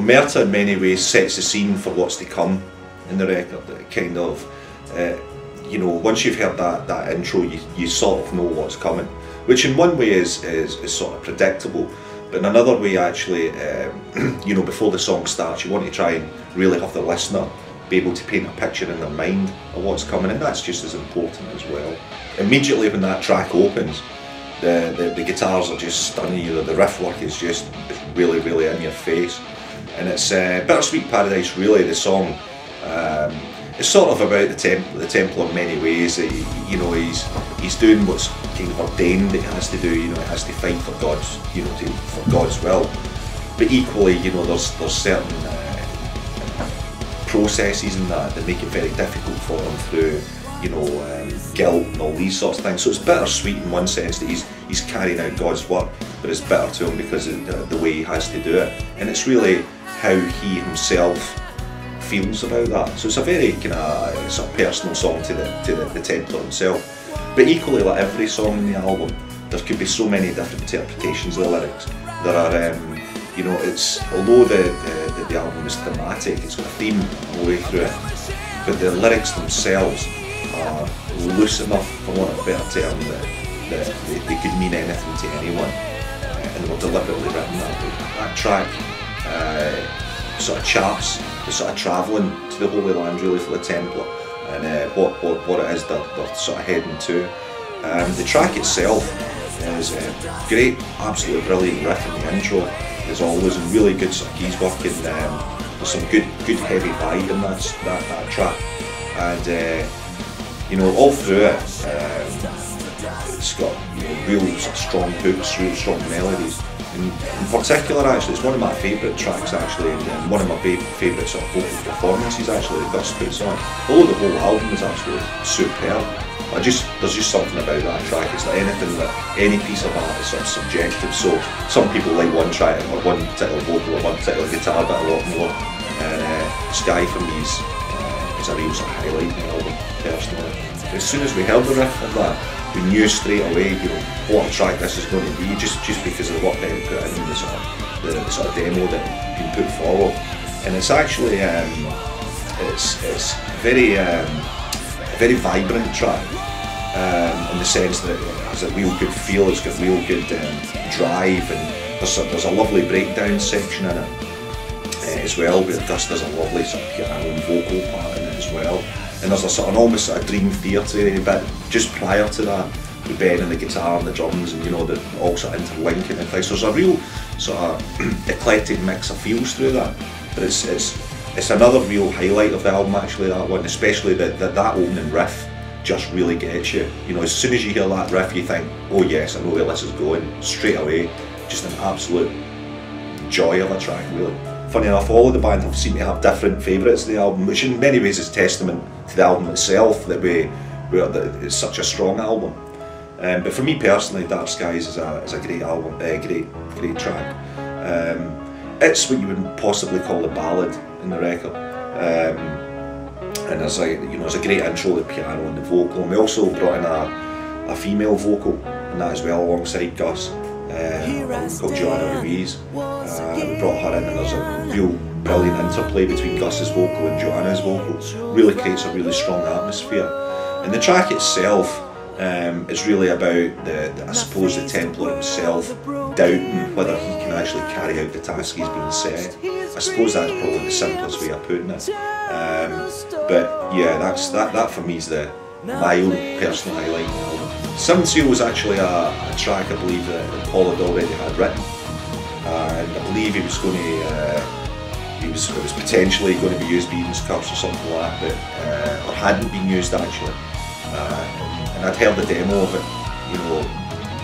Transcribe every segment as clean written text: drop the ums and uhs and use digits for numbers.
Merta in many ways sets the scene for what's to come in the record. It kind of, you know, once you've heard that intro, you sort of know what's coming, which in one way is sort of predictable, but in another way actually, you know, before the song starts, you want to try and really have the listener be able to paint a picture in their mind of what's coming, and that's just as important as well. Immediately when that track opens, the guitars are just stunning you, the riff work is just really, really in your face. And it's Bittersweet Paradise, really, the song. It's sort of about the Templar in many ways. You know, he's doing what's kind of ordained that he has to do. You know, he has to fight for God's, you know, for God's will. But equally, you know, there's certain processes in that make it very difficult for him through, you know, guilt and all these sorts of things. So it's bittersweet in one sense that he's carrying out God's work, but it's bitter to him because of the way he has to do it. And it's really how he himself feels about that. So it's a very kind of sort of personal song to the Templar himself. But equally, like every song in the album, there could be so many different interpretations of the lyrics. There are, you know, it's although the album is thematic, it's got a theme all the way through it, but the lyrics themselves are loose enough, for want of a better term, that they could mean anything to anyone, and they were deliberately written that way. That track sort of charts the sort of travelling to the Holy Land really for the Templar, and what it is they're sort of heading to. The track itself is great, absolutely brilliant riff in the intro, as always, and really good sort of keys work, and there's some good heavy vibe in that track, and you know, all through it, it's got, you know, real sort of strong hooks, real strong melodies. In particular, actually, it's one of my favourite tracks actually, and one of my favourite sort of vocal performances actually that Gus puts on. Although the whole album is absolutely superb, there's just something about that track. It's like anything that any piece of art is sort of subjective. So some people like one track or one particular vocal or one particular guitar bit a lot more. And Sky for me is a real sort of highlight in the album personally. As soon as we heard the riff of that, we knew straight away, you know, what a track this is going to be, just because of the work that he put in, the sort of demo that had been put forward. And it's actually it's very vibrant track, in the sense that it has a real good feel, it's got real good drive, and there's a lovely breakdown section in it as well, where Gus does a lovely sort of piano and vocal part in it as well. And there's a sort of almost sort of dream theatre bit just prior to that, with Ben and the guitar and the drums, and you know, the all sort of interlinking and things. So there's a real sort of eclectic mix of feels through that. But it's another real highlight of the album actually, that one, especially that opening riff just really gets you. You know, as soon as you hear that riff, you think, oh yes, I know where this is going, straight away. Just an absolute joy of a track, really. Funny enough, all of the band seem to have different favourites of the album, which in many ways is testament to the album itself, that it's such a strong album. But for me personally, Dark Skies is a great album, great track. It's what you would possibly call a ballad in the record, and there's a great intro with the piano and the vocal. And we also brought in a female vocal in that as well, alongside Gus. Called Joanna Ruiz. We brought her in, and there's a real brilliant interplay between Gus's vocal and Joanna's vocal. Really creates a really strong atmosphere. And the track itself is really about I suppose the Templar himself doubting whether he can actually carry out the task he's been set. I suppose that's probably the simplest way of putting it. But yeah, that for me is my own personal highlight. Seventh Seal was actually a track I believe that Paul had already had written, and I believe he was potentially going to be used by Eden's Curse or something like that, but or hadn't been used actually. And I'd heard the demo of it, you know,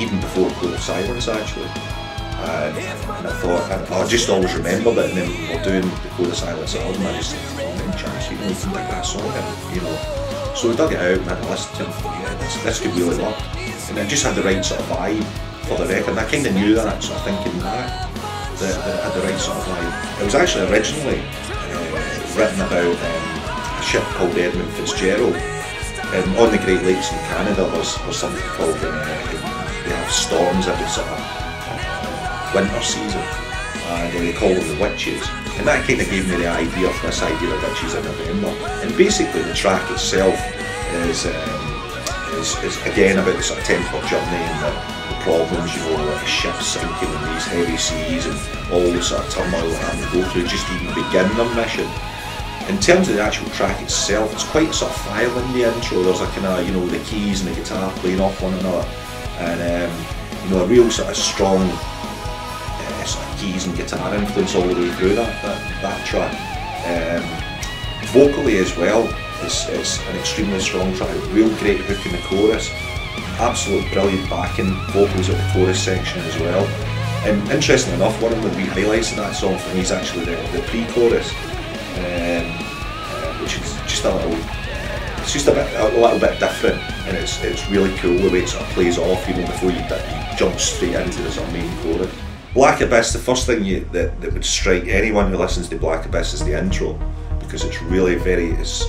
even before Code of Silence actually. And I thought, I just always remembered it, and then we were doing the Code of Silence album, I just thought, oh, any chance you can dig that song in, you know. So we dug it out and had a listen to it, and thought, yeah, this could really work. And it just had the right sort of vibe for the record, and I kind of knew that, sort of thinking that it had the right sort of vibe. It was actually originally written about a ship called Edmund Fitzgerald. On the Great Lakes in Canada there's something called, they have storms every sort of winter season, and they call them the Witches. And that kind of gave me the idea for this idea of Witches in November. And basically the track itself is again about the sort of Templar journey and the problems, you know, like ships sinking in these heavy seas and all the sort of turmoil that having to go through just to even begin their mission. In terms of the actual track itself, it's quite sort of file in the intro. There's a kind of, you know, the keys and the guitar playing off one another, and you know, a real sort of strong sort of keys and guitar influence all the way through that track. Vocally as well, it's an extremely strong track. Real great hook in the chorus. Absolute brilliant backing vocals at the chorus section as well. And interestingly enough, one of the wee highlights of that song for me is actually the pre-chorus, which is just a little, it's just a little bit different, and it's really cool the way it sort of plays off, you know, before you jump straight into the sort of main chorus. Black Abyss, the first thing that would strike anyone who listens to Black Abyss is the intro, because it's really it's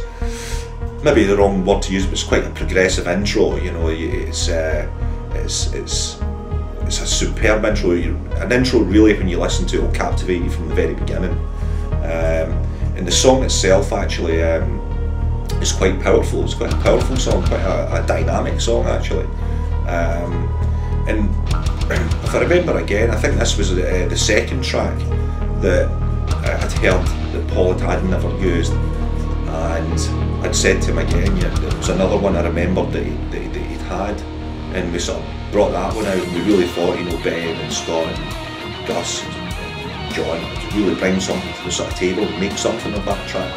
maybe the wrong word to use, but it's quite a progressive intro. You know, it's a superb intro. An intro really, when you listen to it, will captivate you from the very beginning. And the song itself actually is quite powerful. It's quite a powerful song, quite a dynamic song actually. And if I remember again, I think this was the second track that I'd heard that Paul had never used, and I'd said to him again, yeah, there was another one I remembered that he'd had, and we sort of brought that one out, and we really thought, you know, Ben and Scott and Gus and John would really bring something to the sort of table, make something of that track,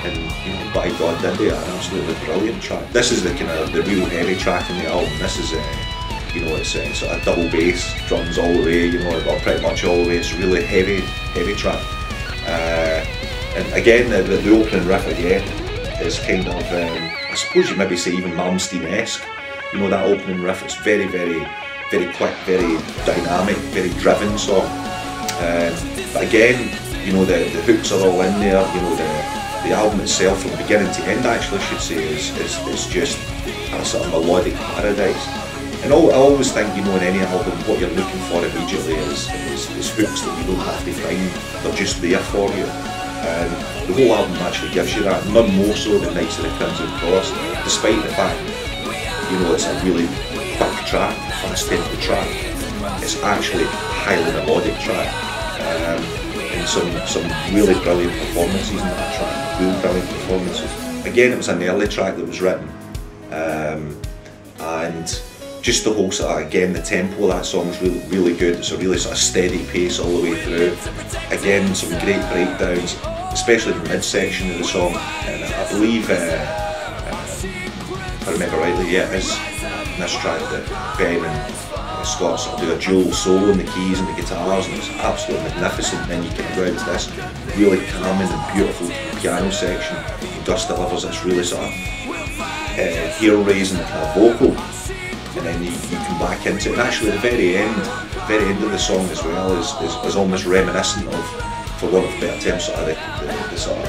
and you know, by God did they, an absolutely brilliant track. This is the kind of the real heavy track in the album. This is you know, it's sort of double bass, drums all the way, you know, or pretty much all the way. It's a really heavy track. And again, the opening riff again is kind of, I suppose you maybe say even Malmsteen-esque. You know, that opening riff, it's very, very, very quick, very dynamic, very driven song. But again, you know, the hooks are all in there. You know, the album itself, from beginning to end, actually, I should say, is just a sort of melodic paradise. And I always think, you know, in any album, what you're looking for immediately is hooks that you don't have to find, they're just there for you. And the whole album actually gives you that, none more so than Knights of the Crimson Cross, despite the fact, you know, it's a really quick track, fast tempo track. It's actually a highly melodic track, and some really brilliant performances in that track, really brilliant performances. Again, it was an early track that was written, and just the whole sort of, again, the tempo of that song is really, really good. It's a really sort of steady pace all the way through. Again, some great breakdowns, especially the midsection of the song. And I believe, if I remember rightly, yeah, it is in this track that Ben and Scott sort of do a dual solo in the keys and the guitars, and it's absolutely magnificent. And then you can go out to this really calming and beautiful piano section. Gus delivers this really sort of hair-raising kind of vocal. And then you come back into it, and actually the very end of the song as well is almost reminiscent of, for want of a better term, sort of the sort of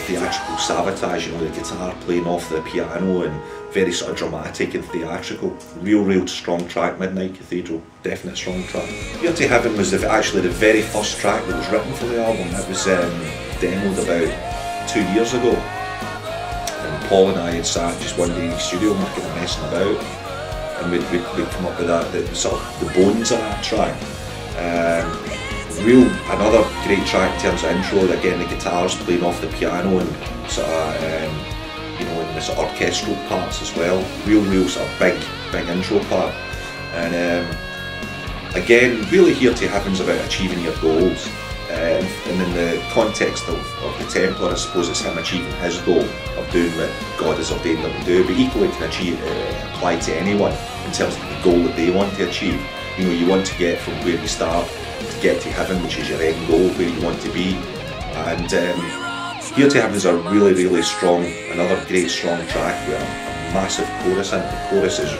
theatrical sabotage, you know, the guitar playing off the piano, and very sort of dramatic and theatrical. Real strong track, Midnight Cathedral, definite strong track. Here to Heaven was actually the very first track that was written for the album. It was demoed about 2 years ago. Paul and I had sat just one day in the studio and we were kind of messing about, and we'd come up with the sort of the bones of that track. Another great track in terms of intro. Again, the guitars playing off the piano and sort of you know, in the sort of orchestral parts as well. Real sort of big intro part. And again, really Here to Heaven's about achieving your goals. And in the context of the Templar, I suppose it's him achieving his goal of doing what God has ordained him to do, but equally it can apply to anyone in terms of the goal that they want to achieve. You know, you want to get from where you start to get to heaven, which is your end goal, where you want to be. And Here to Heaven is a really strong, another great strong track with a massive chorus in it. The chorus is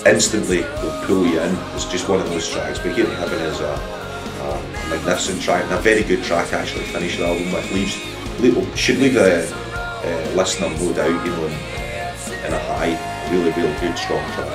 instantly will pull you in. It's just one of those tracks, but Here to Heaven is a magnificent track, and a very good track actually to finish the album with. Should leave the listener no doubt, you know, in a high, really good strong track.